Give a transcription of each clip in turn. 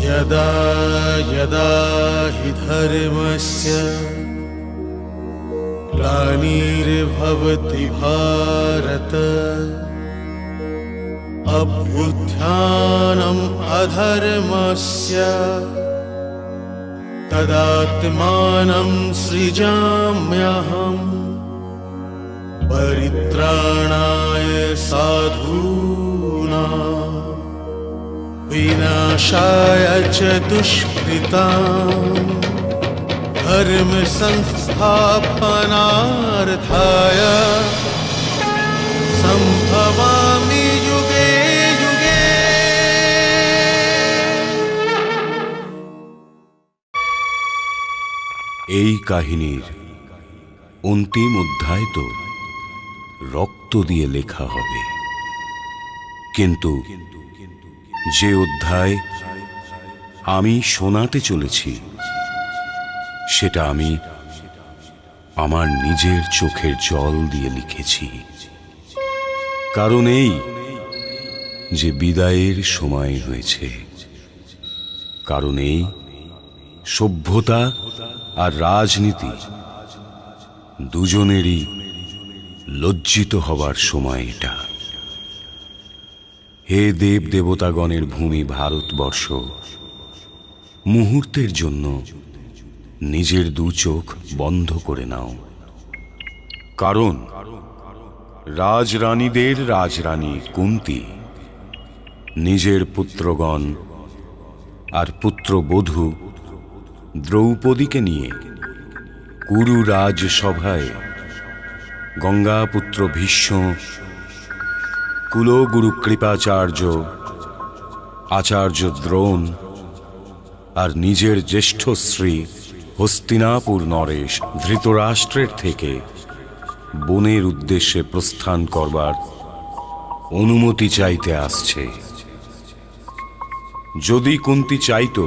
यदा यदा हि धर्मस्य ग्लानिर्भवति भारत अभ्युत्थानम् अधर्मस्य तदात्मानं सृजाम्यहम् परित्राणाय साधूनां विनाशाय च दुष्कृताम् धर्म संस्थापनार्थाय संभवामि युगे युगे। এই কাহিনীর অন্তিম অধ্যায় তো রক্ত দিয়ে লেখা হবে, কিন্তু যে অধ্যায় আমি শোনাতে চলেছি সেটা আমি আমার নিজের চোখের জল দিয়ে লিখেছি। কারণ এই যে বিদায়ের সময় হয়েছে, কারণ এই সভ্যতা আর রাজনীতি দুজনেরই লজ্জিত হবার সময় এটা। হে দেব দেবতাগণের ভূমি ভারতবর্ষ, মুহূর্তের জন্য নিজের দু চোখ বন্ধ করে নাও। কারণ রাজরানীদের রাজরানী কুন্তী নিজের পুত্রগণ আর পুত্রবধূ দ্রৌপদীকে নিয়ে কুরু রাজসভায় গঙ্গাপুত্র ভীষ্ম, কুলগুরু কৃপাচার্য, আচার্য দ্রোণ আর নিজের জ্যেষ্ঠ শ্রী হস্তিনাপুর নরেশ ধৃতরাষ্ট্রের থেকে বনের উদ্দেশ্যে প্রস্থান করবার অনুমতি চাইতে আসছে। যদি কুন্তী চাইত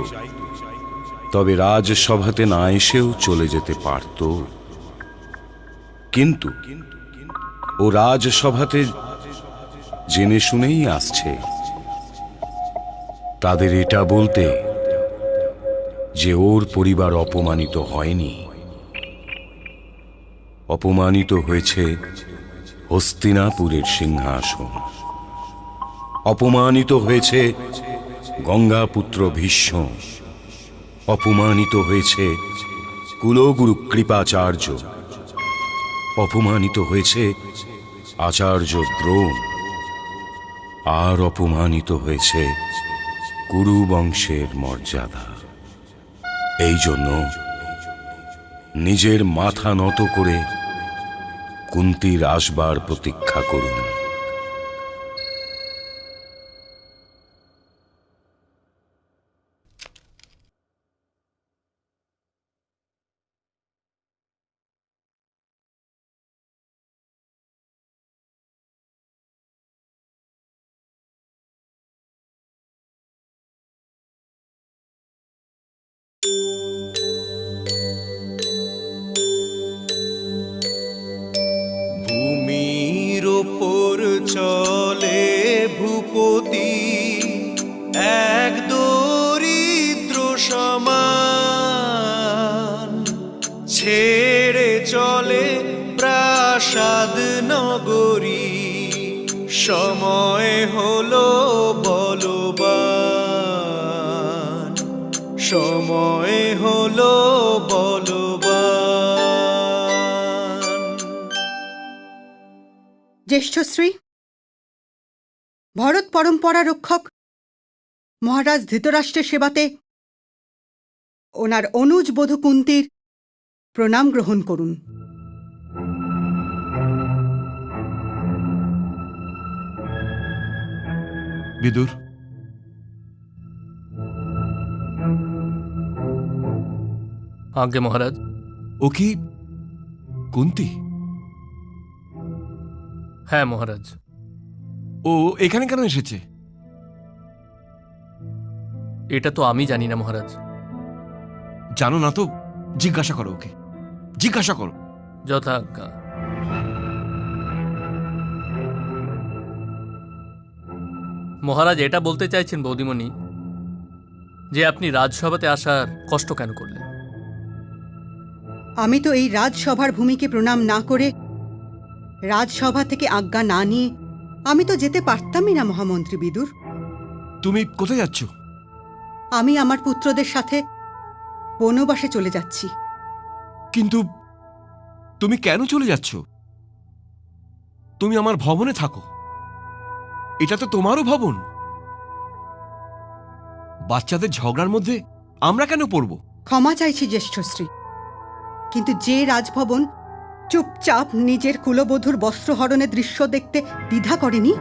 তবে রাজসভাতে না এসেও চলে যেতে পারত, কিন্তু ও রাজসভাতে জেনে শুনেই আসছে। তাদের এটা বলতে যে ওর পরিবার অপমানিত হয়নি, অপমানিত হয়েছে হস্তিনাপুরের সিংহাসন, অপমানিত হয়েছে গঙ্গাপুত্র ভীষ্ম, অপমানিত হয়েছে কুলগুরু কৃপাচার্য, অপমানিত হয়েছে আচার্য দ্রোণ, আর অপমানিত হয়েছে কুরু বংশের মর্যাদা। এই জন্য নিজের মাথা নত করে কুন্তীর আসবার প্রতীক্ষা করুন। ভূমির ওপর চলে ভূপতি এক দরিদ্র সমান, ছেড়ে চলে প্রাসাদ নগরী, সময় হলো বলবান, সময় হলো বলবান। জ্যেষ্ঠশ্রী, ভারত পরম্পরা রক্ষক মহারাজ ধৃতরাষ্ট্রের সেবাতে ওনার অনুজ বধূ কুন্তীর প্রণাম গ্রহণ করুন। বিদুর, আজ্ঞে মহারাজ। ও কি কুন্তি? হ্যাঁ মহারাজ। ও এখানে কেন এসেছে? এটা তো আমি জানি না মহারাজ। জানো না তো? জিজ্ঞাসা করো ওকে, জিজ্ঞাসা করো। যথা আজ্ঞা। মহারাজ এটা বলতে চাইছেন বৌদিমণি যে আপনি রাজসভাতে আসার কষ্ট কেন করলেন? আমি তো এই রাজসভার ভূমিকে প্রণাম না করে, রাজসভা থেকে আজ্ঞা না নিয়ে আমি তো যেতে পারতামই না মহামন্ত্রী বিদুর। তুমি কোথায় যাচ্ছ? আমি আমার পুত্রদের সাথে বনবাসে চলে যাচ্ছি। কিন্তু তুমি কেন চলে যাচ্ছ? তুমি আমার ভবনে থাকো, এটা তো তোমারও ভবন। বাচ্চাদের ঝগড়ার মধ্যে আমরা কেন পড়ব? ক্ষমা চাইছি জ্যেষ্ঠশ্রী, কিন্তু যে রাজভবন চুপচাপ নিজের কুলবধূর বস্ত্রহরণের দৃশ্য দেখতে দ্বিধা করেনি,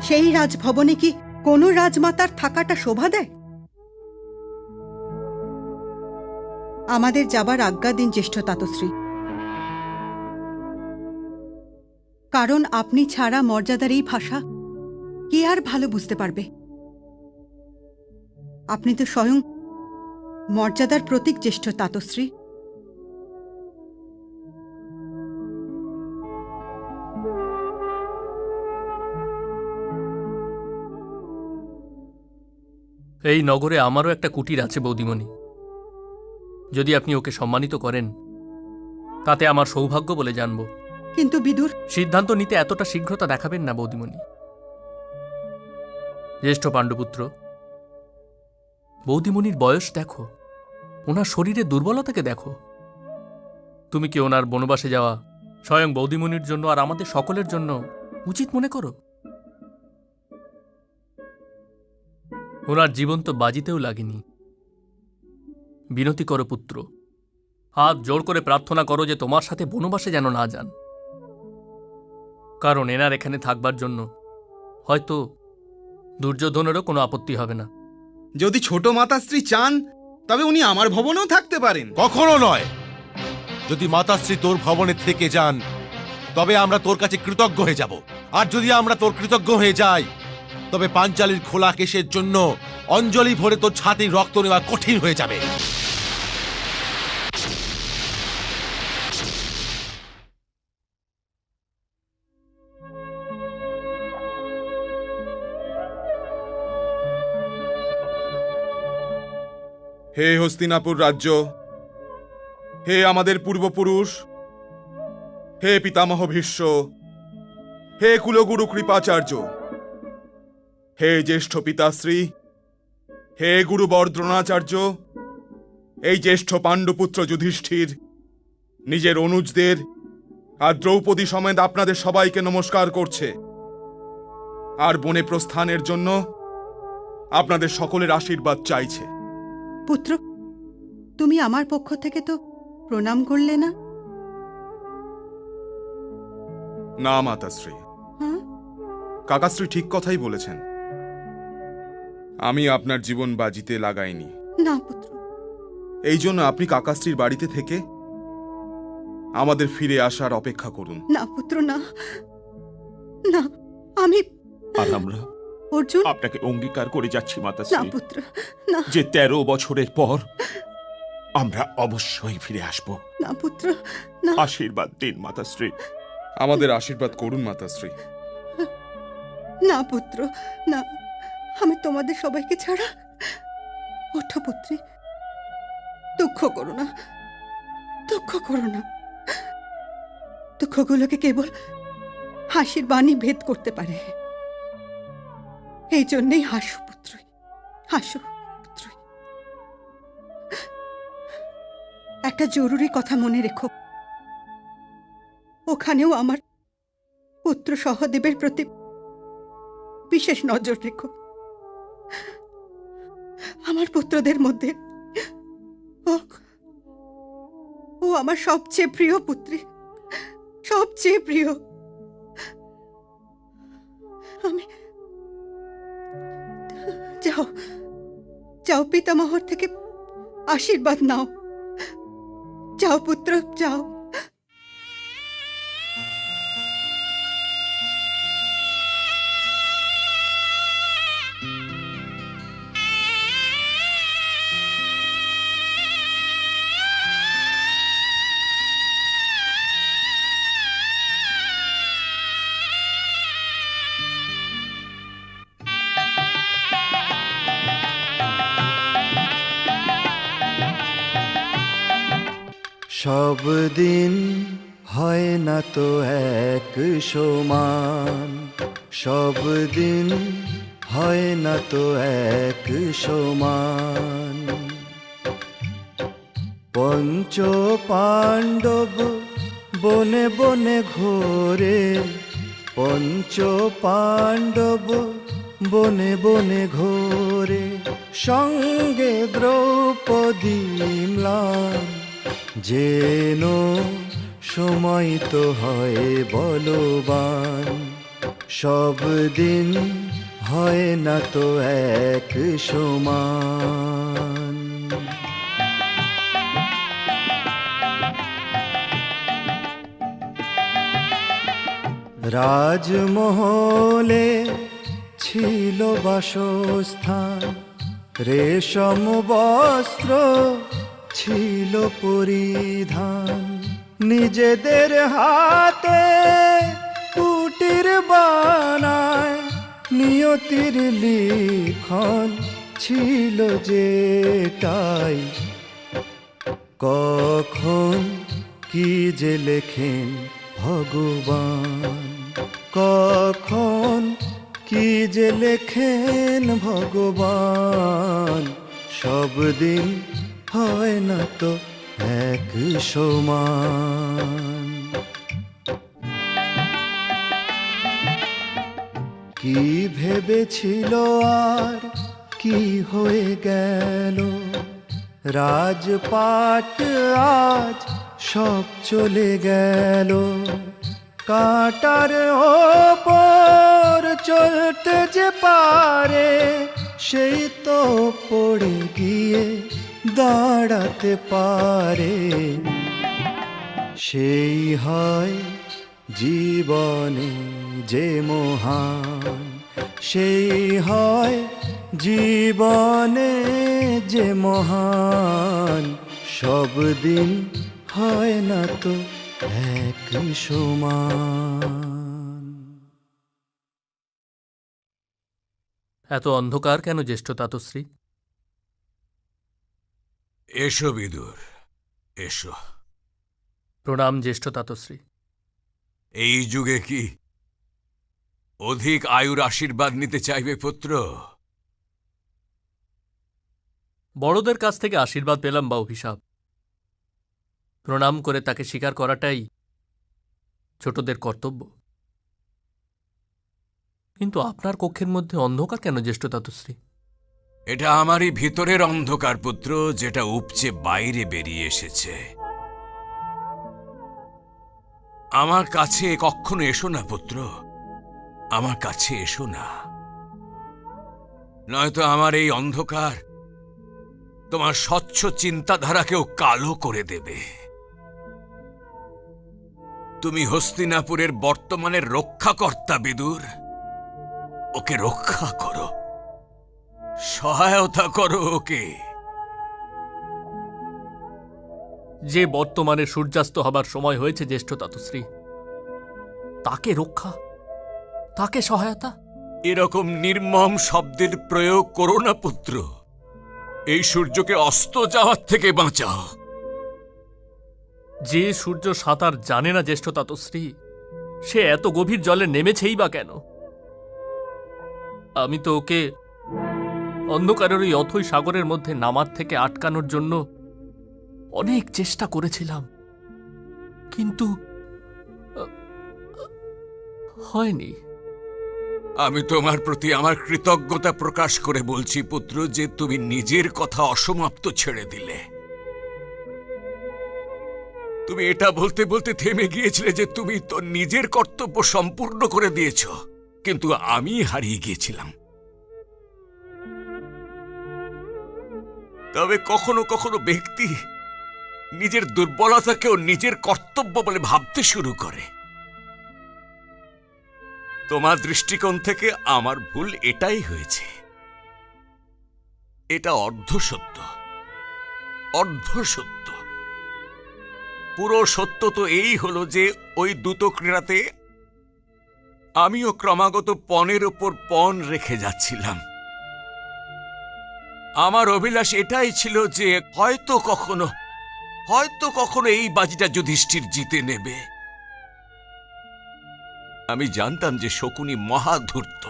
সেই রাজভবনে কি কোনো রাজমাতার থাকাটা শোভা দেয়? আমাদের যাবার আজ্ঞা দিন জ্যেষ্ঠ তাতশ্রী, কারণ আপনি ছাড়া মর্যাদার এই ভাষা কে আর ভালো বুঝতে পারবে? আপনি তো স্বয়ং মর্যাদার প্রতীক জ্যেষ্ঠ তাতশ্রী। এই নগরে আমারও একটা কুটির আছে বৌদিমণি। যদি আপনি ওকে সম্মানিত করেন তাতে আমার সৌভাগ্য বলে জানব। কিন্তু বিদুর, সিদ্ধান্ত নিতে এতটা শীঘ্রতা দেখাবেন না বৌদিমণি। জ্যেষ্ঠ পাণ্ডুপুত্র, বৌদিমণির বয়স দেখো, ওনার শরীরে দুর্বলতাকে দেখো। তুমি কি ওনার বনবাসে যাওয়া স্বয়ং বৌদিমণির জন্য আর আমাদের সকলের জন্য উচিত মনে করো? ওনার জীবন তো বাজিতেও লাগেনি। বিনতি করো পুত্র, হাত জোড় করে প্রার্থনা করো যে তোমার সাথে বনবাসে যেন না যান। কারণ এনার এখানে থাকবার জন্য হয়তো দুর্যোধনেরও কোনো আপত্তি হবে না। যদি ছোট মাতাশ্রী চান তবে উনি আমার ভবনেও থাকতে পারেন। কখনো নয়। যদি মাতাশ্রী তোর ভবনে থেকে যান তবে আমরা তোর কাছে কৃতজ্ঞ হয়ে যাব। আর যদি আমরা তোর কৃতজ্ঞ হয়ে যাই তবে পাঞ্চালীর খোলা কেশের জন্য অঞ্জলি ভরে তোর ছাতির রক্ত নেওয়া কঠিন হয়ে যাবে। হে হস্তিনাপুর রাজ্য, হে আমাদের পূর্বপুরুষ, হে পিতামহ ভীষ্ম, হে কুলগুরু কৃপাচার্য, হে জ্যেষ্ঠ পিতাশ্রী, হে গুরুবর দ্রোণাচার্য, এই জ্যেষ্ঠ পাণ্ডুপুত্র যুধিষ্ঠির নিজের অনুজদের আর দ্রৌপদী সমেত আপনাদের সবাইকে নমস্কার করছে। আর বনে প্রস্থানের জন্য আপনাদের সকলের আশীর্বাদ চাইছে। পুত্র, তুমি আমার পক্ষ থেকে তো প্রণাম করলে না? না মাতাশ্রী, হ্যাঁ? কাকাশ্রী ঠিক কথাই বলেছেন। আমি আপনার জীবন বাজিতে লাগাইনি। না পুত্র। এই জন্য আপনি কাকাশ্রীর বাড়িতে থেকে আমাদের ফিরে আসার অপেক্ষা করুন। না পুত্র, না না, আমি আর আমরা অর্জুন, আপনাকে অঙ্গীকার করে যাচ্ছি না মাতাশ্রী পুত্র, না, যে 13 বছরের পর আমরা অবশ্যই ফিরে আসব। না পুত্র, না। আশীর্বাদ দিন মাতাশ্রী। আমাদের আশীর্বাদ করুন মাতাশ্রী। না পুত্র, না, আমি তোমাদের সবাইকে ছাড়া। ওঠো পুত্রী, দুঃখ করো না, দুঃখ করো না। দুঃখগুলোকে কেবল হাসির বাণী ভেদ করতে পারে। এই জন্যেই হাসো পুত্র, হাসো পুত্র। একটা জরুরি কথা মনে রেখো, ওখানেও আমার পুত্র সহদেবের প্রতি বিশেষ নজর রেখো। আমার পুত্রদের মধ্যে ও আমার সবচেয়ে প্রিয় পুত্রী, সবচেয়ে প্রিয়। যাও, যাও পিতামহর থেকে আশীর্বাদ নাও। যাও পুত্র, যাও। সব দিন হয় না তো এক সমান, সব দিন হয় না তো এক সমান। পঞ্চ পাণ্ডব বনে বনে ঘোরে, পঞ্চ পাণ্ডব বনে বনে ঘোরে, সঙ্গে দ্রৌপদী ম্লান। যেন সময় তো হয় বলবান, সব দিন হয় না তো এক সমান। রাজমহলে ছিল বাসস্থান, রেশম বস্ত্র ছিল পরিধান। নিজেদের হাতে কুটির বানায়, নিয়তির লিখন ছিল যেটাই। কখন কি যে লেখেন ভগবান, কখন কি যে লেখেন ভগবান। সব দিন হয় না তো এক সমান। কি ভেবেছিল আর কি হয়ে গেল, রাজপাট আজ সব চলে গেল। কাঁটার ওপর চলতে যে পারে, সেই তো পড়ে গিয়ে দাঁড়াতে পারে। সেই হয় জীবনে যে মহান, সেই হয় জীবনে যে মহান। সব দিন হয় না তো এক সমান। এত অন্ধকার কেন জ্যেষ্ঠ তাতশ্রী? এসো বিদুর, এসো। প্রণাম জ্যেষ্ঠ তাতশ্রী। এই যুগে কি অধিক আয়ুর আশীর্বাদ নিতে চাইবে পুত্র? বড়দের কাছ থেকে আশীর্বাদ পেলাম বা অভিশাপ, প্রণাম করে তাকে স্বীকার করাটাই ছোটদের কর্তব্য। কিন্তু আপনার কক্ষের মধ্যে অন্ধকার কেন জ্যেষ্ঠ তাতশ্রী? এটা আমারই ভিতরের অন্ধকার পুত্র, যেটা উপচে বাইরে বেরিয়ে এসেছে। আমার কাছে কখনো এসো না পুত্র, আমার কাছে এসো না, নয়তো আমার এই অন্ধকার তোমার স্বচ্ছ চিন্তাধারাকেও কালো করে দেবে। তুমি হস্তিনাপুরের বর্তমানের রক্ষাকর্তা বিদুর, ওকে রক্ষা করো, সহায়তা করো ওকে। যে বর্তমানে সূর্যাস্ত হবার সময় হয়েছে জ্যেষ্ঠ তাতশ্রী, তাকে রক্ষা, তাকে সহায়তা? এরকম নির্মম শব্দের প্রয়োগ করো না পুত্র, এই সূর্যকে অস্ত যাওয়ার থেকে বাঁচাও। যে সূর্য সাঁতার জানে না জ্যেষ্ঠ তাতশ্রী, সে এত গভীর জলে নেমেছেই বা কেন? আমি তো ওকে অন্ধকারের ওই অথৈ সাগরের মধ্যে নামার থেকে আটকানোর জন্য অনেক চেষ্টা করেছিলাম, কিন্তু হয়নি। আমি তোমার প্রতি আমার কৃতজ্ঞতা প্রকাশ করে বলছি পুত্র, যে তুমি নিজের কথা অসমাপ্ত ছেড়ে দিলে। তুমি এটা বলতে বলতে থেমে গিয়েছিলে যে তুমি তো নিজের কর্তব্য সম্পূর্ণ করে দিয়েছ, কিন্তু আমি হারিয়ে গিয়েছিলাম। তবে কখনো কখনো ব্যক্তি নিজের দুর্বলতাকেও নিজের কর্তব্য বলে ভাবতে শুরু করে। তোমার দৃষ্টিকোণ থেকে আমার ভুল এটাই হয়েছে। এটা অর্ধসত্য, অর্ধসত্য। পুরো সত্য তো এই হলো যে ওই দ্রুত ক্রীড়াতে আমিও ক্রমাগত পণের ওপর পণ রেখে যাচ্ছিলাম। আমার অভিলাষ এটাই ছিল যে হয়তো কখনো এই বাজিটা যুধিষ্ঠির জিতে নেবে। আমি জানতাম যে শকুনি মহাধূর্ত,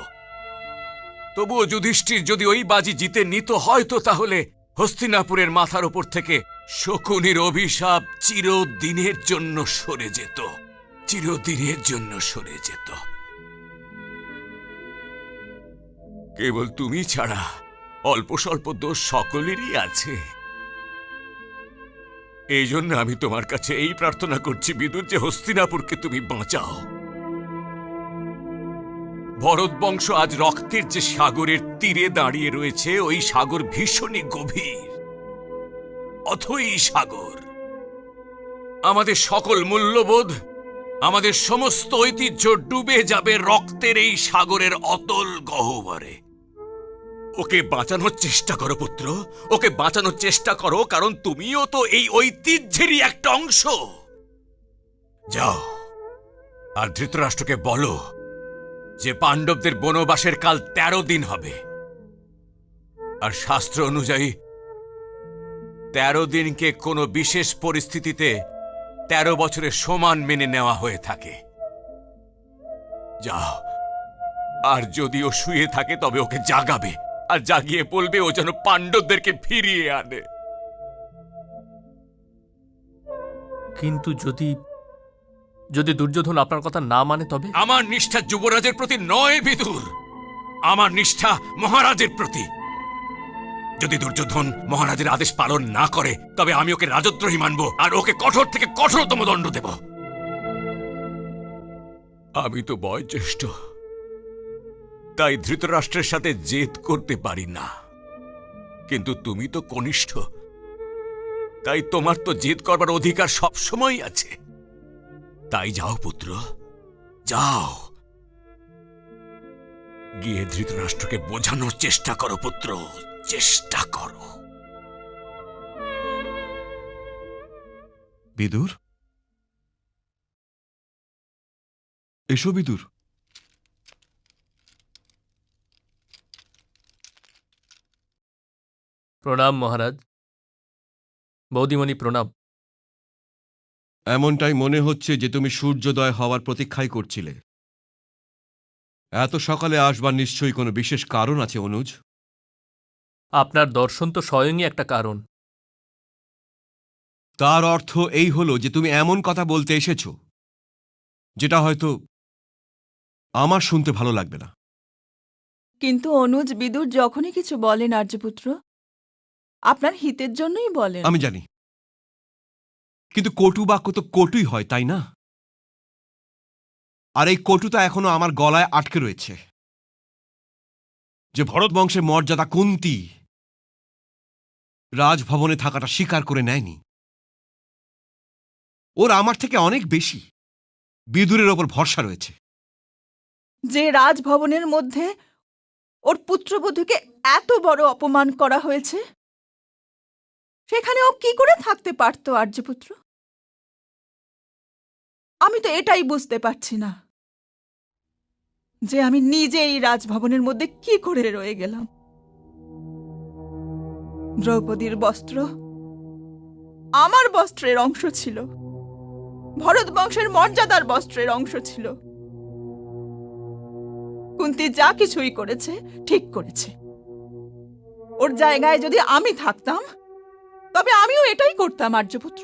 তবুও যুধিষ্ঠির যদি ওই বাজি জিতে নিত হয়তো তাহলে হস্তিনাপুরের মাথার উপর থেকে শকুনির অভিশাপ চিরদিনের জন্য সরে যেত, চিরদিনের জন্য সরে যেত। কেবল তুমি ছাড়া অল্প স্বল্প দোষ সকলেরই আছে। এই জন্য আমি তোমার কাছে এই প্রার্থনা করছি বিদুর, যে হস্তিনাপুরকে তুমি বাঁচাও। ভরত বংশ আজ রক্তের যে সাগরের তীরে দাঁড়িয়ে রয়েছে, ওই সাগর ভীষণই গভীর, অথই সাগর। আমাদের সকল মূল্যবোধ, আমাদের সমস্ত ঐতিহ্য ডুবে যাবে রক্তের এই সাগরের অতল গহ্বরে। ওকে বাঁচানোর চেষ্টা করো পুত্র, ওকে বাঁচানোর চেষ্টা করো, কারণ তুমিও তো এই ঐতিহ্যেরই একটা অংশ। যাও আর ধৃতরাষ্ট্রকে বলো যে পাণ্ডবদের বনবাসের কাল 13 দিন হবে, আর শাস্ত্র অনুযায়ী 13 দিনকে কোনো বিশেষ পরিস্থিতিতে 13 বছরের সমান মেনে নেওয়া হয়ে থাকে। যাও, আর যদি ও শুয়ে থাকে তবে ওকে জাগাবে, আর জাগিয়ে বলবে ও যেন পাণ্ডবদেরকে ফিরিয়ে আনে। কিন্তু যদি দুর্যোধন আপনার কথা না মানে তবে? আমার নিষ্ঠা যুবরাজের প্রতি নয় বিদুর, আমার নিষ্ঠা মহারাজের প্রতি। যদি দুর্যোধন মহারাজের আদেশ পালন না করে তবে আমি ওকে রাজদ্রোহী মানব, আর ওকে কঠোর থেকে কঠোরতম দণ্ড দেব। আমি তো বয়োজ্যেষ্ঠ, তাই ধৃতরাষ্ট্রের সাথে জেদ করতে পারি না, কিন্তু তুমি তো কনিষ্ঠ, তাই তোমার তো জেদ করবার অধিকার সবসময় আছে। তাই যাও পুত্র, যাও, গিয়ে ধৃতরাষ্ট্রকে বোঝানোর চেষ্টা করো পুত্র, চেষ্টা করো। বিদুর, এসো বিদুর। প্রণাম মহারাজ। বৌদিমণি প্রণাম। এমনটাই মনে হচ্ছে যে তুমি সূর্যোদয় হওয়ার প্রতীক্ষাই করছিলে। এত সকালে আসবার নিশ্চয়ই কোনো বিশেষ কারণ আছে অনুজ। আপনার দর্শন তো স্বয়ংই একটা কারণ। তার অর্থ এই হলো যে তুমি এমন কথা বলতে এসেছ যেটা হয়তো আমার শুনতে ভালো লাগবে না। কিন্তু অনুজ বিদুর যখনই কিছু বলেন আর্যপুত্র, আপনার হিতের জন্যই বলেন। আমি জানি, কিন্তু কটু বাক্য তো কটুই হয়, তাই না? আর এই কটুতা এখনো আমার গলায় আটকে রয়েছে। যে ভরত বংশের মর্যাদা কুন্তী রাজভবনে থাকাটা স্বীকার করে নেয়নি, ওর আমার থেকে অনেক বেশি বিদুরের ওপর ভরসা রয়েছে। যে রাজভবনের মধ্যে ওর পুত্রবধূকে এত বড় অপমান করা হয়েছে, সেখানে ও কি করে থাকতে পারত আর্যপুত্র? আমি তো এটাই বুঝতে পারছি না যে আমি নিজে এই রাজভবনের মধ্যে কি করে রয়ে গেলাম। দ্রৌপদীর বস্ত্র আমার বস্ত্রের অংশ ছিল, ভরত বংশের মর্যাদার বস্ত্রের অংশ ছিল। কুন্তী যা কিছুই করেছে ঠিক করেছে। ওর জায়গায় যদি আমি থাকতাম তবে আমিও এটাই করতাম আর্যপুত্র।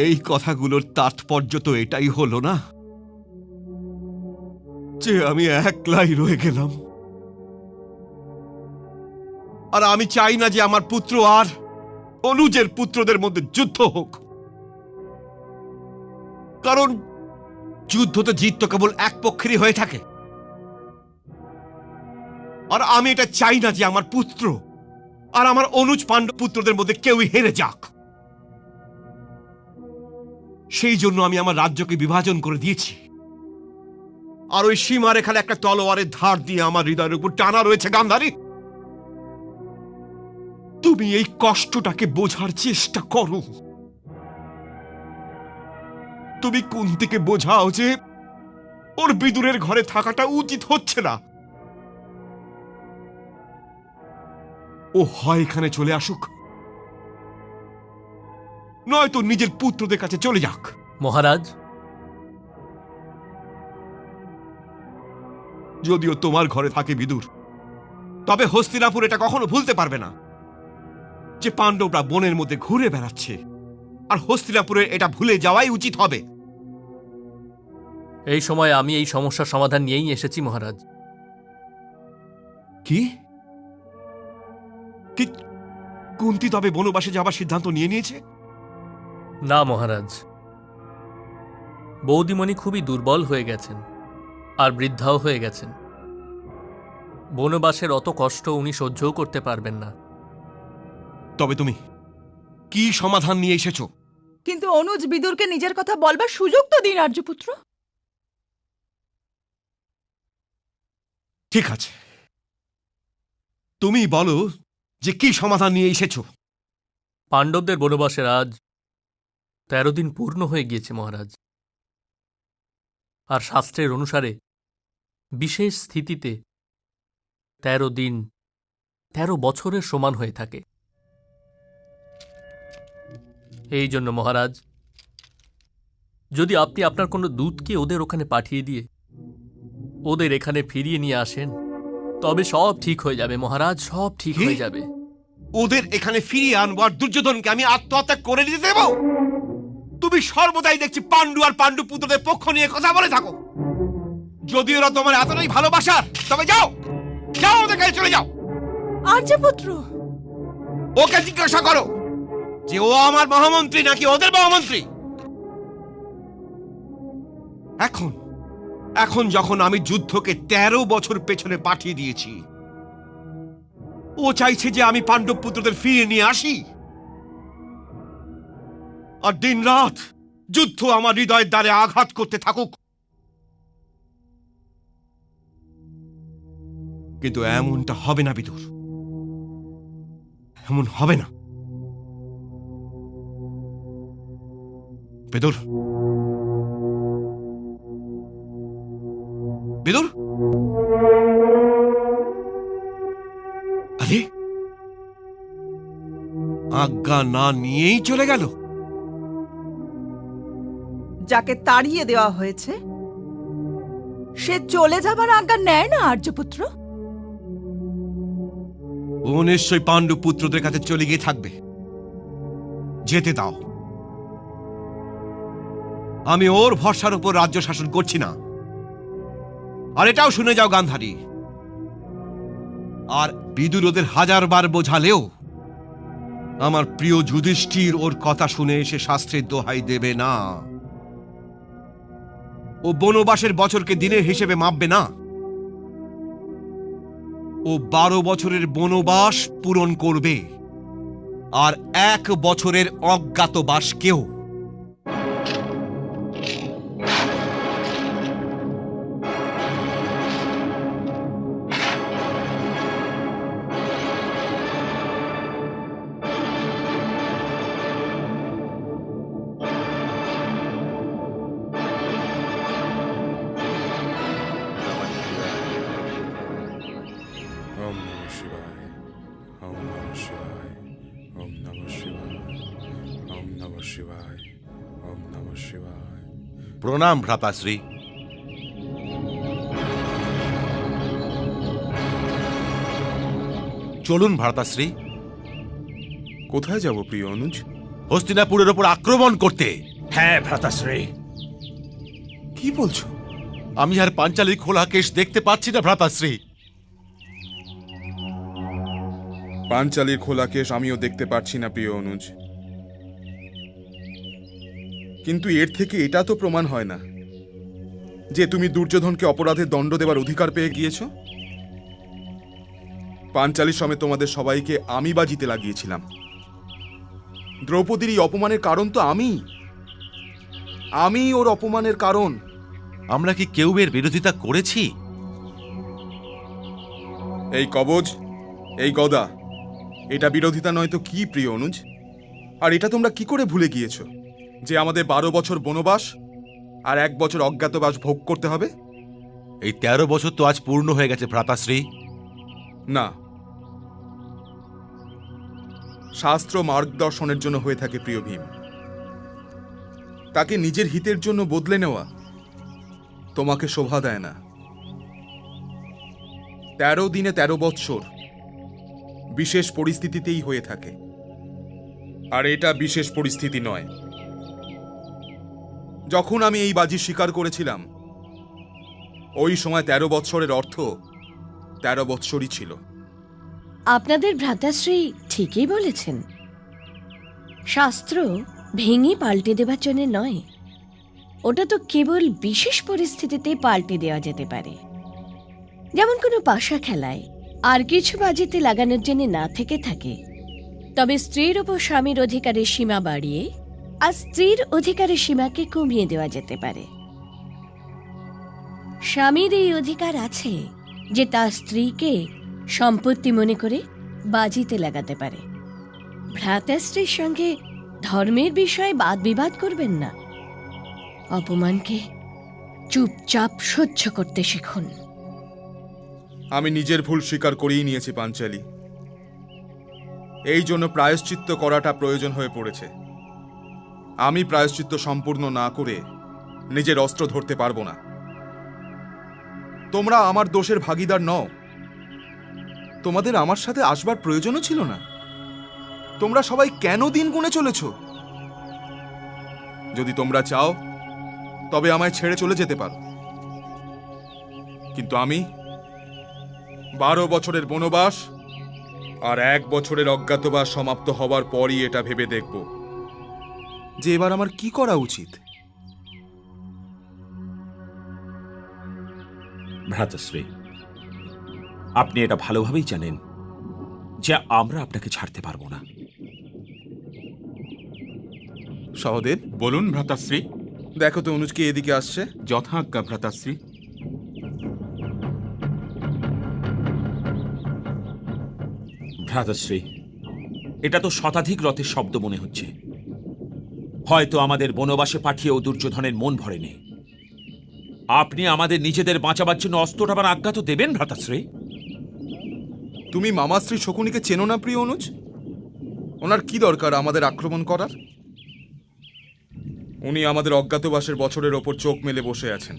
এই কথাগুলোর তাৎপর্য তো এটাই হলো না যে আমি একলাই রয়ে গেলাম। আর আমি চাই না যে আমার পুত্র আর অনুজের পুত্রদের মধ্যে যুদ্ধ হোক, কারণ যুদ্ধ তো জিত তো কেবল এক পক্ষেরই হয়ে থাকে। আর আমি এটা চাই না যে আমার পুত্র আর আমার অনুজ পাণ্ডব পুত্রদের মধ্যে কেউই হেরে যাক। সেই জন্য আমি আমার রাজ্যকে বিভাজন করে দিয়েছি। আর ওই সীমারেখায় একটা তলোয়ারের ধার দিয়ে আমার হৃদয়ের উপর টানা রয়েছে। গান্ধারী, তুমি এই কষ্টটাকে বোঝার চেষ্টা করো। তুমি কুন্তিকে বোঝাও যে ওর বিদুরের ঘরে থাকাটা উচিত হচ্ছে না। ও হয় এখানে চলে আসুক, নয়তো নিজের পুত্রদের কাছে চলে যাক। মহারাজ, যদিও তোমার ঘরে থাকে বিদুর, তবে হস্তিনাপুর এটা কখনো ভুলতে পারবে না যে পাণ্ডবরা বনের মধ্যে ঘুরে বেড়াচ্ছে, আর হস্তিনাপুরের এটা ভুলে যাওয়াই উচিত হবে। এই সময় আমি এই সমস্যার সমাধান নিয়েই এসেছি মহারাজ। কি কি কুন্তি তবে বনবাসে যাবার সিদ্ধান্ত নিয়ে নিয়েছে? না মহারাজ, বৌদিমণি খুবই দুর্বল হয়ে গেছেন আর বৃদ্ধাও হয়ে গেছেন। বনবাসের অত কষ্ট উনি সহ্যও করতে পারবেন না। তবে তুমি কি সমাধান নিয়ে এসেছো? কিন্তু অনুজ বিদুরকে নিজের কথা বলবার সুযোগ তো দিন আর্যপুত্র। ঠিক আছে, তুমি বলো যে কি সমাধান নিয়ে এসেছো। পাণ্ডবদের বনবাসের আজ 13 দিন পূর্ণ হয়ে গিয়েছে মহারাজ। আর শাস্ত্রের অনুসারে বিশেষ স্থিতিতে 13 দিন 13 বছরের সমান হয়ে থাকে। এই জন্য মহারাজ, যদি আপনি আপনার কোনো দূতকে ওদের ওখানে পাঠিয়ে দিয়ে ওদের এখানে ফিরিয়ে নিয়ে আসেন, তবে সব ঠিক হয়ে যাবে মহারাজ, সব ঠিক হয়ে যাবে। ওদের এখানে ফিরিয়ে আনবো আর দুর্যোধনকে আমি আত্মহত্যা করে দিতে দেব? তুমি সর্বদাই দেখছি পাণ্ডু আর পাণ্ডু পুত্রদের পক্ষ নিয়ে কথা বলে থাকো। যদি ওরা তোমার এতটাই ভালোবাসার, তবে যাও যাও, ওদের কাছে চলে যাও। আর্যপুত্র, ওকে জিজ্ঞাসা করো যে ও আমার মহামন্ত্রী নাকি ওদের মহামন্ত্রী। এখন এখন যখন আমি যুদ্ধকে 13 বছর পেছনে পাঠিয়ে দিয়েছি, ও চাইছে যে আমি পাণ্ডব পুত্রদের ফিরিয়ে নিয়ে আসি। আর দিন রাত যুদ্ধ আমার হৃদয়ের দ্বারে আঘাত করতে থাকুক। কিন্তু এমনটা হবে না বিদুর, এমন হবে না। বিদুর, বিদুর, আরে আজ্ঞা না নিয়েই চলে গেল। যাকে তাড়িয়ে দেওয়া হয়েছে সে চলে যাবার আজ্ঞা নেয় না আর্যপুত্র। ও নিশ্চয়ই পাণ্ডব পুত্রদের কাছে চলে গিয়ে থাকবে। যেতে দাও। আমি ওর ভরসার উপর রাজ্য শাসন করছি না। আর এটাও শুনে যাও গান্ধারী, আর বিদুর ওদের 1000 বার বোঝালেও আমার প্রিয় যুধিষ্ঠির ওর কথা শুনে এসে শাস্ত্রের দোহাই দেবে না। ও বনবাসের বছরকে দিনের হিসেবে মাপবে না। ও 12 বছরের বনবাস পূরণ করবে, আর 1 বছরের অজ্ঞাতবাসকেও। ওম নমঃ শিবায়, ওম নমঃ শিবায়, ওম নমঃ শিবায়, ওম নমঃ শিবায়, ওম নমঃ শিবায়। প্রণাম ভ্রাতাশ্রী। চলুন ভ্রাতাশ্রী। কোথায় যাব প্রিয় অনুজ? হস্তিনাপুরের ওপর আক্রমণ করতে। হ্যাঁ ভ্রাতাশ্রী। কি বলছো? আমি আর পাঞ্চালীর খোলা কেশ দেখতে পাচ্ছি না ভ্রাতাশ্রী। পাঞ্চালীর খোলা কেশ আমিও দেখতে পাচ্ছি না প্রিয় অনুজ। কিন্তু এর থেকে এটা তো প্রমাণ হয় না যে তুমি দুর্যোধনকে অপরাধের দণ্ড দেবার অধিকার পেয়ে গিয়েছ? পাঞ্চালীর সময় তোমাদের সবাইকে আমি বাজিতে লাগিয়েছিলাম। দ্রৌপদীর এই অপমানের কারণ তো আমি ওর অপমানের কারণ। আমরা কি কেউ এর বিরোধিতা করেছি? এই কবজ, এই গদা, এটা বিরোধিতা নয় তো কি প্রিয় অনুজ? আর এটা তোমরা কি করে ভুলে গিয়েছ যে আমাদের 12 বছর বনবাস আর 1 বছর অজ্ঞাতবাস ভোগ করতে হবে? এই 13 বছর তো আজ পূর্ণ হয়ে গেছে ভ্রাতাশ্রী। না, শাস্ত্র মার্গদর্শনের জন্য হয়ে থাকে প্রিয় ভীম। তাকে নিজের হিতের জন্য বদলে নেওয়া তোমাকে শোভা দেয় না। 13 দিনে 13 বৎসর বিশেষ পরিস্থিতিতেই হয়ে থাকে, আর এটা বিশেষ পরিস্থিতি নয়। যখন আমি এই বাজি স্বীকার করেছিলাম ওই সময় 13 বৎসরের অর্থ 13 বৎসরই ছিল। আপনাদের ভ্রাতাশ্রী ঠিকই বলেছেন। শাস্ত্র ভেঙে পাল্টে দেবার জন্য নয়, ওটা তো কেবল বিশেষ পরিস্থিতিতে পাল্টে দেওয়া যেতে পারে। যেমন কোনো পাশা খেলায় আর কিছু বাজিতে লাগানোর জন্য না থেকে থাকে, তবে স্ত্রীর ওপর স্বামীর অধিকারের সীমা বাড়িয়ে আর স্ত্রীর অধিকারের সীমাকে কমিয়ে দেওয়া যেতে পারে। স্বামীর এই অধিকার আছে যে তার স্ত্রীকে সম্পত্তি মনে করে বাজিতে লাগাতে পারে। ভ্রাতাশ্রীর সঙ্গে ধর্মের বিষয়ে বাদ বিবাদ করবেন না। অপমানকে চুপচাপ সহ্য করতে শিখুন। আমি নিজের ভুল স্বীকার করেই নিয়েছি পাঞ্চালী। এই জন্য প্রায়শ্চিত্ত করাটা প্রয়োজন হয়ে পড়েছে। আমি প্রায়শ্চিত্ত সম্পূর্ণ না করে নিজের অস্ত্র ধরতে পারবো না। তোমরা আমার দোষের ভাগীদার নও। তোমাদের আমার সাথে আসবার প্রয়োজনও ছিল না। তোমরা সবাই কেন দিন গুনে চলেছ? যদি তোমরা চাও তবে আমায় ছেড়ে চলে যেতে পারো, কিন্তু আমি 12 বছরের বনবাস আর 1 বছরের অজ্ঞাতবাস সমাপ্ত হবার পরই এটা ভেবে দেখব যে এবার আমার কি করা উচিত। ভ্রাতাশ্রী, আপনি এটা ভালোভাবেই জানেন যে আমরা আপনাকে ছাড়তে পারবো না। সহদেব, বলুন ভ্রাতাশ্রী। দেখো তো অনুজকে এদিকে আসছে। যথাজ্ঞা ভ্রাতাশ্রী। ভ্রাতাশ্রী, এটা তো শতাধিক রথের শব্দ মনে হচ্ছে। হয়তো আমাদের বনবাসে পাঠিয়েও দুর্যোধনের মন ভরেনি। আপনি আমাদের নিজেদের বাঁচাবার জন্য অস্ত্রটা আবার আজ্ঞা তো দেবেন ভ্রাতাশ্রী। তুমি মামাশ্রী শকুনিকে চেনো না প্রিয় অনুজ? ওনার কি দরকার আমাদের আক্রমণ করার? উনি আমাদের অজ্ঞাতবাসের বছরের ওপর চোখ মেলে বসে আছেন।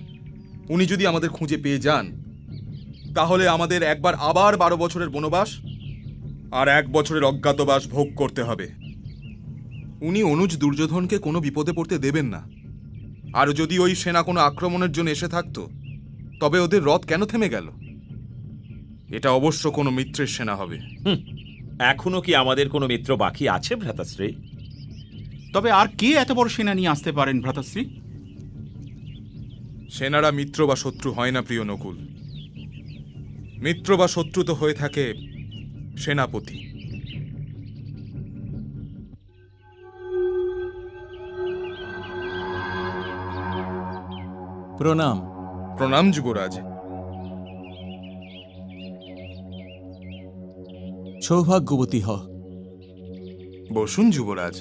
উনি যদি আমাদের খুঁজে পেয়ে যান তাহলে আমাদের একবার আবার 12 বছরের বনবাস আর 1 বছরের অজ্ঞাতবাস ভোগ করতে হবে। উনি অনুজ দুর্যোধনকে কোনো বিপদে পড়তে দেবেন না। আর যদি ওই সেনা কোনো আক্রমণের জন্য এসে থাকতো তবে ওদের রথ কেন থেমে গেল? এটা অবশ্য কোনো মিত্রের সেনা হবে। এখনো কি আমাদের কোনো মিত্র বাকি আছে ভ্রাতাশ্রী? তবে আর কে এত বড় সেনা নিয়ে আসতে পারেন ভ্রাতাশ্রী? সেনারা মিত্র বা শত্রু হয় না প্রিয় নকুল। মিত্র বা শত্রু তো হয়ে থাকে সেনাপতি। প্রণাম। প্রণাম যুবরাজ। সৌভাগ্যবতী হ। বসুন যুবরাজ।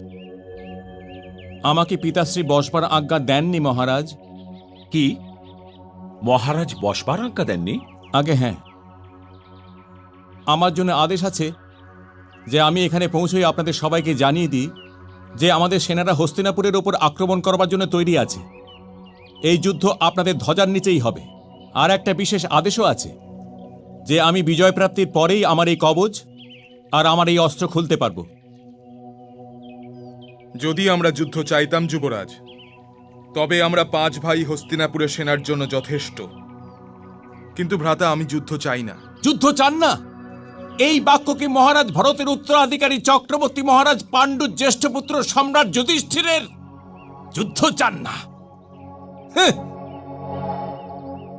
আমাকে পিতাশ্রী বসবার আজ্ঞা দেননি মহারাজ। কি মহারাজ বসবার আজ্ঞা দেননি? আগে হ্যাঁ, আমার জন্য আদেশ আছে যে আমি এখানে পৌঁছই আপনাদের সবাইকে জানিয়ে দিই যে আমাদের সেনারা হস্তিনাপুরের ওপর আক্রমণ করবার জন্য তৈরি আছে। এই যুদ্ধ আপনাদের ধ্বজার নিচেই হবে। আর একটা বিশেষ আদেশও আছে যে আমি বিজয় প্রাপ্তির পরেই আমার এই কবচ আর আমার এই অস্ত্র খুলতে পারব। যদি আমরা যুদ্ধ চাইতাম যুবরাজ তবে আমরা 5 ভাই হস্তিনাপুরের সেনার জন্য যথেষ্ট। কিন্তু ভ্রাতা, আমি যুদ্ধ চাই না। যুদ্ধ চান না? এই বাক্য কি মহারাজ ভরতের উত্তরাধিকারী চক্রবর্তী মহারাজ পাণ্ডুর জ্যেষ্ঠ পুত্র সম্রাট যুধিষ্ঠিরের? যুদ্ধ চান না?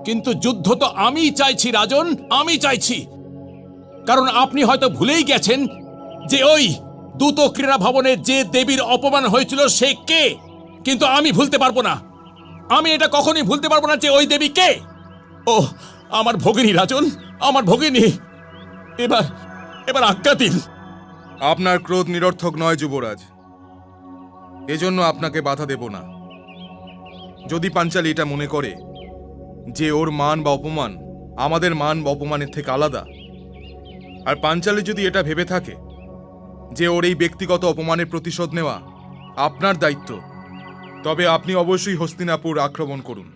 কিন্তু যুদ্ধ তো আমিই চাইছি রাজন, আমি চাইছি। কারণ আপনি হয়তো ভুলেই গেছেন যে ওই দ্রুত ক্রীড়া ভবনে যে দেবীর অপমান হয়েছিল সে কে। কিন্তু আমি ভুলতে পারবো না, আমি এটা কখনোই ভুলতে পারবো না যে ওই দেবী কে। ও আমার ভগিনী রাজন, আমার ভগিনী, এবার এবার আজ্ঞা দিন। আপনার ক্রোধ নিরর্থক নয় যুবরাজ, এজন্য আপনাকে বাধা দেব না। যদি পাঞ্চালী এটা মনে করে যে ওর মান বা অপমান আমাদের মান বা অপমানের থেকে আলাদা, আর পাঞ্চালী যদি এটা ভেবে থাকে যে ওর এই ব্যক্তিগত অপমানের প্রতিশোধ নেওয়া আপনার দায়িত্ব, তবে আপনি অবশ্যই হস্তিনাপুর আক্রমণ করুন।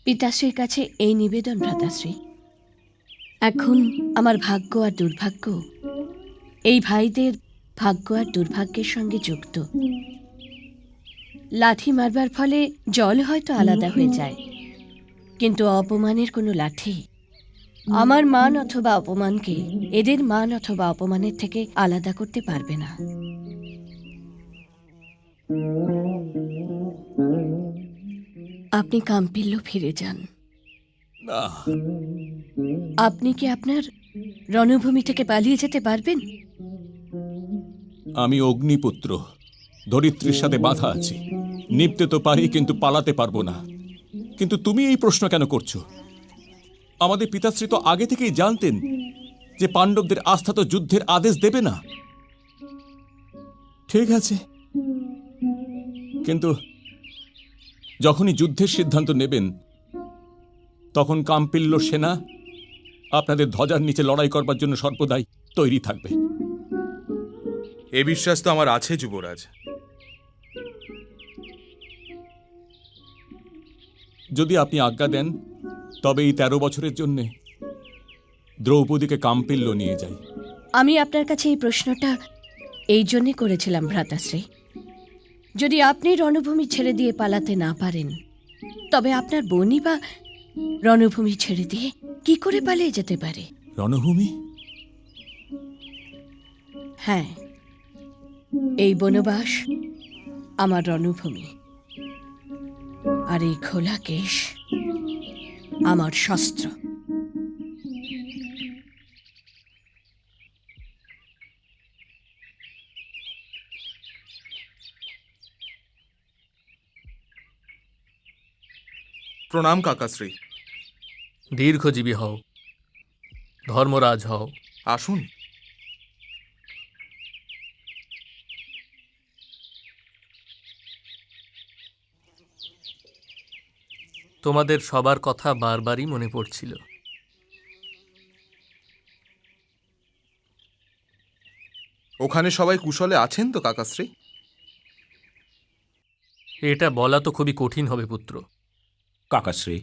পিতাশ্রীর কাছে এই নিবেদন ভ্রাতাশ্রী, এখন আমার ভাগ্য আর দুর্ভাগ্য এই ভাইদের ভাগ্য আর দুর্ভাগ্যের সঙ্গে যুক্ত। লাঠি মারবার ফলে জল হয়তো আলাদা হয়ে যায়, কিন্তু অপমানের কোনো লাঠি আমার মান অথবা অপমানকে এদের মান অথবা অপমানের থেকে আলাদা করতে পারবে না। আপনি কাম্পিল্য ফিরে যান। না, আপনি কি আপনার রণভূমি থেকে পালিয়ে যেতে পারবেন? আমি অগ্নিপুত্র, ধরিত্রীর সাথে বাঁধা আছি। নিপতে তো পারি, কিন্তু পালাতে পারবো না। কিন্তু তুমি এই প্রশ্ন কেন করছো? আমাদের পিতাশ্রী তো আগে থেকেই জানতেন যে পাণ্ডবদের আস্থা তো যুদ্ধের আদেশ দেবে না। ঠিক আছে, কিন্তু যখনই যুদ্ধের সিদ্ধান্ত নেবেন তখন কাম্পিল্য সেনা আপনাদের ধ্বজার নিচে লড়াই করবার জন্য সর্বদাই তৈরি থাকবে। এ বিশ্বাস তো আমার আছে যুবরাজ। যদি আপনি আজ্ঞা দেন তবে এই 13 বছরের জন্যে দ্রৌপদীকে কাম্পিল্য নিয়ে যাই। আমি আপনার কাছে এই প্রশ্নটা এই জন্যে করেছিলাম ভ্রাতাশ্রী, যদি আপনি রণভূমি ছেড়ে দিয়ে পালাতে না পারেন তবে আপনার বোনই বা রণভূমি ছেড়ে দিয়ে কি করে পালিয়ে যেতে পারে? রণভূমি? হ্যাঁ, এই বনবাস আমার রণভূমি, আর এই খোলা কেশ আমার শস্ত্র। প্রণাম কাকাশ্রী। দীর্ঘজীবী হও, ধর্মরাজ হও। আসুন। তোমাদের সবার কথা বারবারই মনে পড়ছিল। ওখানে সবাই কুশলে আছেন তো কাকাশ্রী? এটা বলা তো খুবই কঠিন হবে পুত্র। কাকাশ্রী,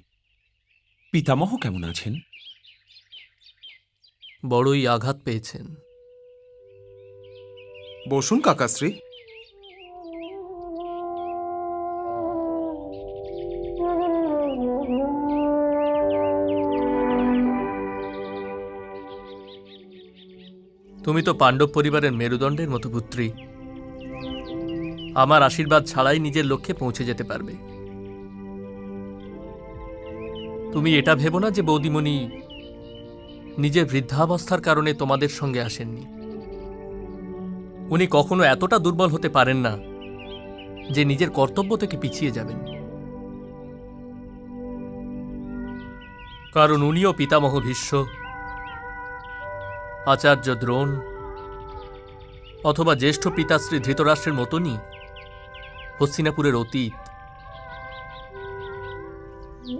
পিতামহ কেমন আছেন? বড়ই আঘাত পেয়েছেন। বসুন কাকাশ্রী। তুমি তো পাণ্ডব পরিবারের মেরুদণ্ডের মতো পুত্রী। আমার আশীর্বাদ ছাড়াই নিজের লক্ষ্যে পৌঁছে যেতে পারবে। তুমি এটা ভেবো না যে বৌদিমণি নিজের বৃদ্ধাবস্থার কারণে তোমাদের সঙ্গে আসেননি। উনি কখনো এতটা দুর্বল হতে পারেন না যে নিজের কর্তব্য থেকে পিছিয়ে যাবেন, কারণ উনিও পিতামহ ভীষ্ম, আচার্য দ্রোণ অথবা জ্যেষ্ঠ পিতাশ্রী ধৃতরাষ্ট্রের মতনই হস্তিনাপুরের অতীত।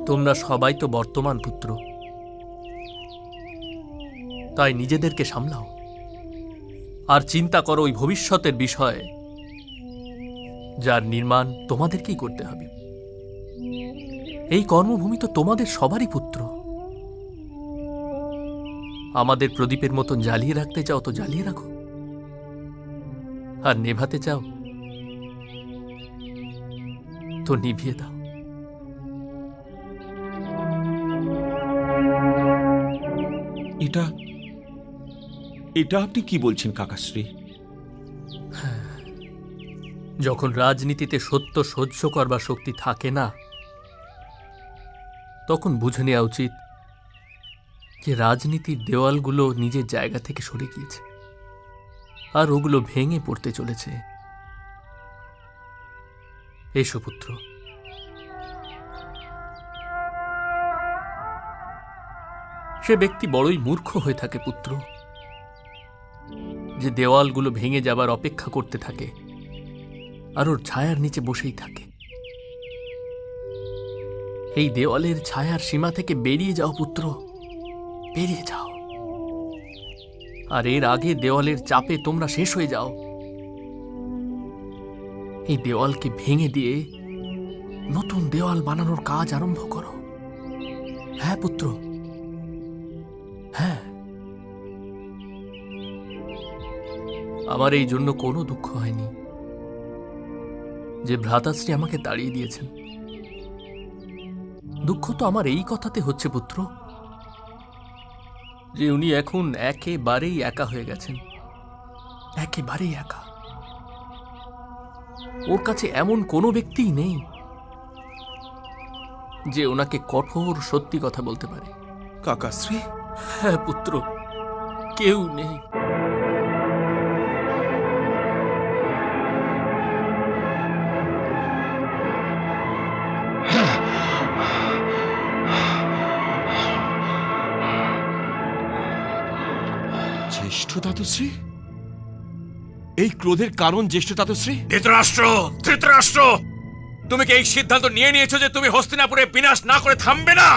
তোমরা সবাই তো বর্তমান পুত্র, তাই নিজেদেরকে সামলাও আর চিন্তা করো ওই ভবিষ্যতের বিষয়ে যার নির্মাণ তোমাদেরকেই করতে হবে। এই কর্মভূমি তো তোমাদের সবারই পুত্র। আমাদের প্রদীপের মতন জ্বালিয়ে রাখতে চাও তো জ্বালিয়ে রাখো, আর নেভাতে চাও তো নিভিয়ে দাও। এটা এটা আপনি কি বলছেন কাকাশ্রী? যখন রাজনীতিতে সত্য সহ্য করবার শক্তি থাকে না, তখন বুঝে নেওয়া উচিত যে রাজনীতির দেওয়ালগুলো নিজের জায়গা থেকে সরে গিয়েছে আর ওগুলো ভেঙে পড়তে চলেছে। এসো পুত্র। সে ব্যক্তি বড়ই মূর্খ হয়ে থাকে পুত্র, যে দেওয়ালগুলো ভেঙে যাবার অপেক্ষা করতে থাকে আর ওর ছায়ার নিচে বসেই থাকে। এই দেওয়ালের ছায়ার সীমা থেকে বেরিয়ে যাও পুত্র, বেরিয়ে যাও। আর এর আগে দেওয়ালের চাপে তোমরা শেষ হয়ে যাও। এই দেওয়ালকে ভেঙে দিয়ে নতুন দেওয়াল বানানোর কাজ আরম্ভ করো। হ্যাঁ পুত্র, হ্যাঁ। আমার এই জন্য কোনো দুঃখ হয়নি যে ভ্রাতাশ্রী আমাকে তাড়িয়ে দিয়েছেন। দুঃখ তো আমার এই কথাতে হচ্ছে পুত্র, যে উনি এখন একেবারেই একা হয়ে গেছেন, একেবারেই একা। ওর কাছে এমন কোনো ব্যক্তিই নেই যে ওনাকে কঠোর সত্যি কথা বলতে পারে। কাকাশ্রী, হ্যাঁ পুত্র, কেউ নেই। জ্যেষ্ঠ তাতশ্রী? এই ক্রোধের কারণ জ্যেষ্ঠ তাতশ্রী? ধৃতরাষ্ট্র, ধৃতরাষ্ট্র, তুমি কি এই সিদ্ধান্ত নিয়ে নিয়েছো যে তুমি হস্তিনাপুরে বিনাশ না করে থামবে না?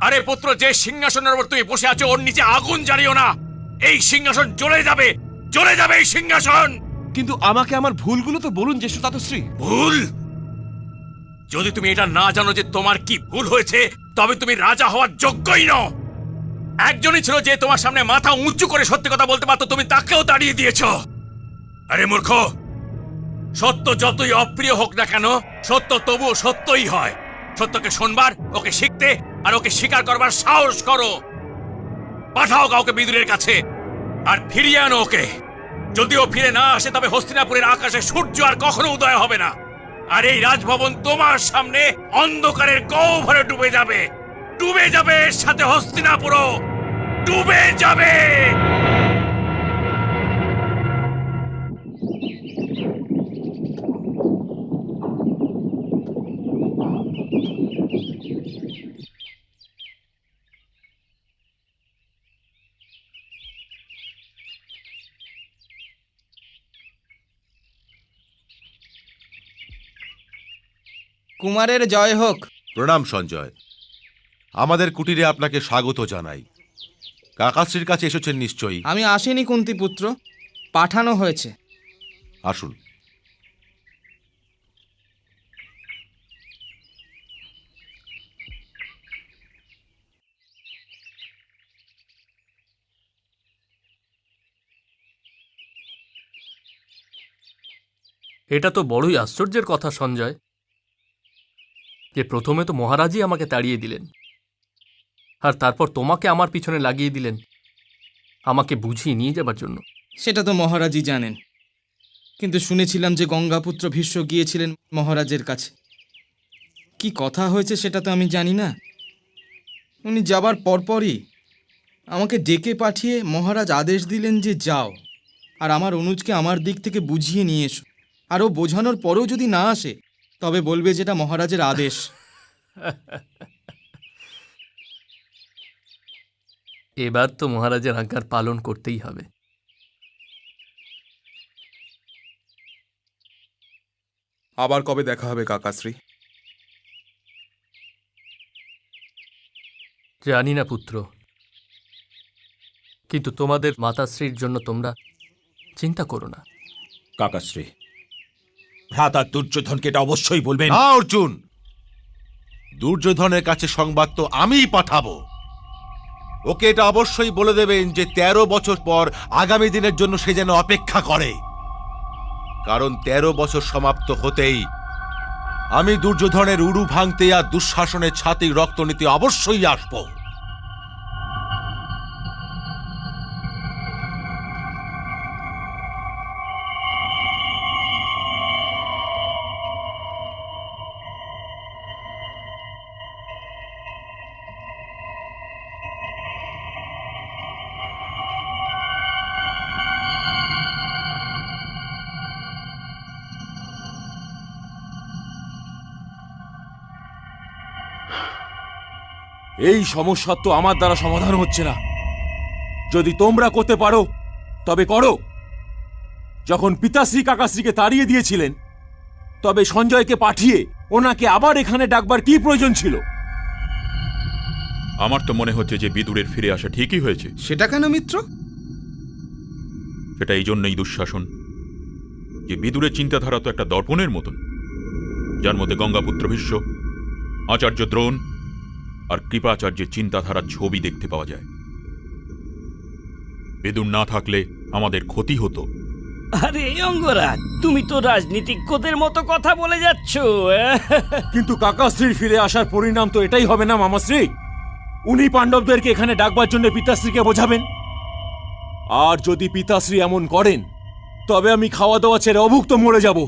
আরে পুত্র, যে সিংহাসনের উপর তুমি বসে আছো ওর নিচে আগুন জ্বালিও না। এই সিংহাসন জ্বলে যাবে, জ্বলে যাবে এই সিংহাসন। কিন্তু আমাকে আমার ভুলগুলো তো বলুন জ্যেষ্ঠ তাতশ্রী। ভুল? যদি তুমি এটা না জানো যে তোমার কি ভুল হয়েছে, তবে তুমি রাজা হওয়ার যোগ্যই নও। একজনই ছিল যে তোমার সামনে মাথা উঁচু করে সত্যি কথা বলতে পারতো, তুমি তাকেও তাড়িয়ে দিয়েছো। আরে মূর্খ, সত্য যতই অপ্রিয় হোক না কেন, সত্য তবুও সত্যই হয়। সত্যকে শোনবার, ওকে শিখতে আর ওকে স্বীকার করবার সাহস করো। পাঠাও কাউকে বিদুরের কাছে আর ফিরিয়ে আনো ওকে। যদিও ফিরে না আসে, তবে হস্তিনাপুরের আকাশে সূর্য আর কখনো উদয় হবে না। আর এই রাজভবন তোমার সামনে অন্ধকারের গহ্বরে ডুবে যাবে, ডুবে যাবে। এর সাথে হস্তিনাপুরও ডুবে যাবে। কুমারের জয় হোক। প্রণাম সঞ্জয়। আমাদের কুটিরে আপনাকে স্বাগত জানাই। কাকাশ্রীর কাছে এসেছেন নিশ্চয়ই? আমি আসিনি কুন্তি পুত্র, পাঠানো হয়েছে। আসুন। এটা তো বড়ই আশ্চর্যের কথা সঞ্জয়, যে প্রথমে তো মহারাজই আমাকে তাড়িয়ে দিলেন, আর তারপর তোমাকে আমার পিছনে লাগিয়ে দিলেন আমাকে বুঝিয়ে নিয়ে যাবার জন্য। সেটা তো মহারাজই জানেন, কিন্তু শুনেছিলাম যে গঙ্গাপুত্র ভীষ্ম গিয়েছিলেন মহারাজের কাছে। কি কথা হয়েছে সেটা তো আমি জানি না। উনি যাবার পরপরই আমাকে ডেকে পাঠিয়ে মহারাজ আদেশ দিলেন যে যাও আর আমার অনুজকে আমার দিক থেকে বুঝিয়ে নিয়ে এসো। আর ও বোঝানোর পরেও যদি না আসে, তবে বলবে যেটা মহারাজের আদেশ। এবার তো মহারাজের আজ্ঞার পালন করতেই হবে। আবার কবে দেখা হবে কাকাশ্রী? জানি না পুত্র, কিন্তু তোমাদের মাতাশ্রীর জন্য তোমরা চিন্তা করো না। কাকাশ্রী, ভ্রাতা দুর্যোধনকে এটা অবশ্যই বলবেন। না অর্জুন, দুর্যোধনের কাছে সংবাদ তো আমিই পাঠাবো। ওকে এটা অবশ্যই বলে দেবেন যে 13 বছর পর আগামী দিনের জন্য সে যেন অপেক্ষা করে, কারণ 13 বছর সমাপ্ত হতেই আমি দুর্যোধনের উড়ু ভাঙতে আর দুঃশাসনের ছাতি রক্ত নিতে অবশ্যই আসব। এই সমস্যার তো আমার দ্বারা সমাধান হচ্ছে না। যদি তোমরা করতে পারো তবে করো। যখন পিতাশ্রী কাকাশ্রীকে তাড়িয়ে দিয়েছিলেন, তবে সঞ্জয়কে পাঠিয়ে ওনাকে আবার এখানে ডাকবার কি প্রয়োজন ছিল? আমার তো মনে হচ্ছে যে বিদুরের ফিরে আসা ঠিকই হয়েছে। সেটা কেন মিত্র? সেটা এই জন্যই দুঃশাসন যে বিদুরের চিন্তাধারা তো একটা দর্পণের মতন, যার মধ্যে গঙ্গাপুত্র ভীষ্ম, আচার্য দ্রোণ আর কৃপাচার্যের চিন্তাধারার ছবি দেখতে পাওয়া যায়। বিদুর না থাকলে আমাদের ক্ষতি হতো। আরে অঙ্গরাজ, তুমি তো রাজনীতিজ্ঞদের মতো কথা বলে যাচ্ছ। কিন্তু কাকাশ্রীর ফিরে আসার পরিণাম তো এটাই হবে না মামাশ্রী? উনি পাণ্ডবদেরকে এখানে ডাকবার জন্য পিতাশ্রীকে বোঝাবেন। আর যদি পিতাশ্রী এমন করেন, তবে আমি খাওয়া দাওয়া ছেড়ে অভুক্ত মরে যাব,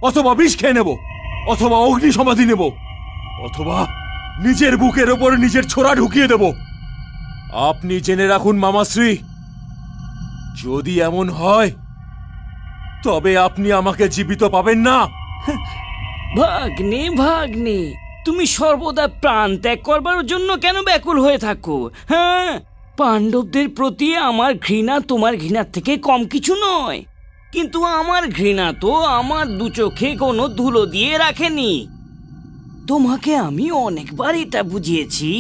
অথবা বিষ খেয়ে নেব, অথবা অগ্নি সমাধি নেব, অথবা নিজের বুকের ওপরে নিজের ছোরা ঢুকিয়ে দেব। আপনি জেনে রাখুন মামাশ্রী, যদি এমন হয় তবে আপনি আমাকে জীবিত পাবেন না। ভাগ্নে ভাগ্নে, তুমি সর্বদা প্রাণ ত্যাগ করবার জন্য কেন ব্যাকুল হয়ে থাকো? হ্যাঁ, পাণ্ডবদের প্রতি আমার ঘৃণা তোমার ঘৃণার থেকে কম কিছু নয়, কিন্তু আমার ঘৃণা তো আমার দু চোখে কোনো ধুলো দিয়ে রাখেনি। তোমাকে আমি অনেকবার এটা বুঝিয়েছি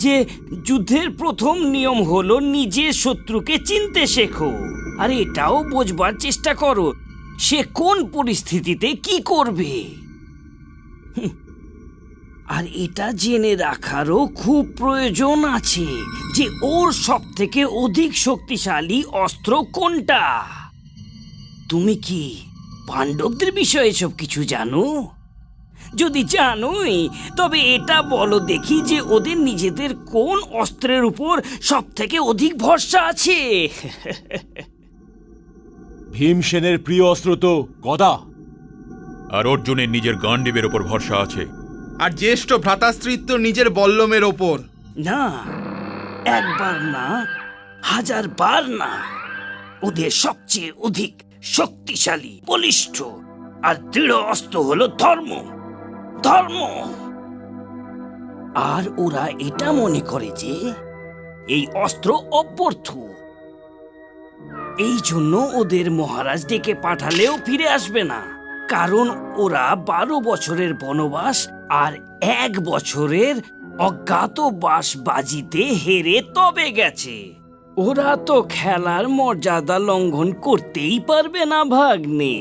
যে যুদ্ধের প্রথম নিয়ম হলো নিজের শত্রুকে চিনতে শেখো, আর এটাও বোঝবার চেষ্টা করো সে কোন পরিস্থিতিতে কি করবে। আর এটা জেনে রাখারও খুব প্রয়োজন আছে যে ওর সব থেকে অধিক শক্তিশালী অস্ত্র কোনটা। তুমি কি পাণ্ডবদের বিষয়ে সব কিছু জানো? যদি জানোই, তবে এটা বলো দেখি যে ওদের নিজেদের কোন অস্ত্রের উপর সব থেকে অধিক ভরসা আছে। ভীমসেনের প্রিয় অস্ত্র তো গদা। আর অর্জুনের নিজের গান্ডীবের ওপর ভরসা আছে। আর জ্যেষ্ঠ ভ্রাতাশ্রীত্ব নিজের বল্লমের ওপর। না, একবার না, 1000 বার না, ওদের সবচেয়ে অধিক শক্তিশালী, বলিষ্ঠ আর দৃঢ় অস্ত্র হলো ধর্ম। ধর্ম। আর ওরা এটা মনে করে যে এই অস্ত্র অব্যর্থ। এই জন্য ওদের মহারাজ ডেকে পাঠালেও ফিরে আসবে না, কারণ ওরা 12 বছরের বনবাস আর 1 বছরের অজ্ঞাতবাস বাজিতে হেরে তবে গেছে। ওরা তো খেলার মর্যাদা লঙ্ঘন করতেই পারবে না ভাগ্নে।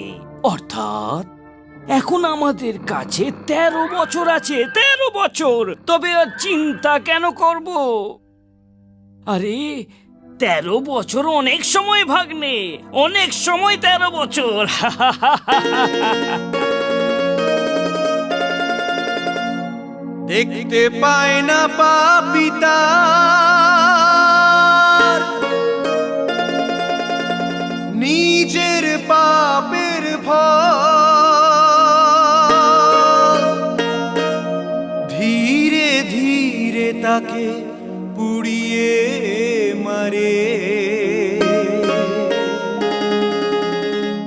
অর্থাৎ এখন আমাদের কাছে 13 বছর আছে। 13 বছর। তবে আর চিন্তা কেন করব? আরে 13 বছর অনেক সময় ভাগ্নে, অনেক সময় 13 বছর। দেখতে পায় না পাপিতা নিজের পাপের ফল, ধীরে ধীরে তাকে পুড়িয়ে মারে।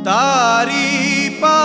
তারি পা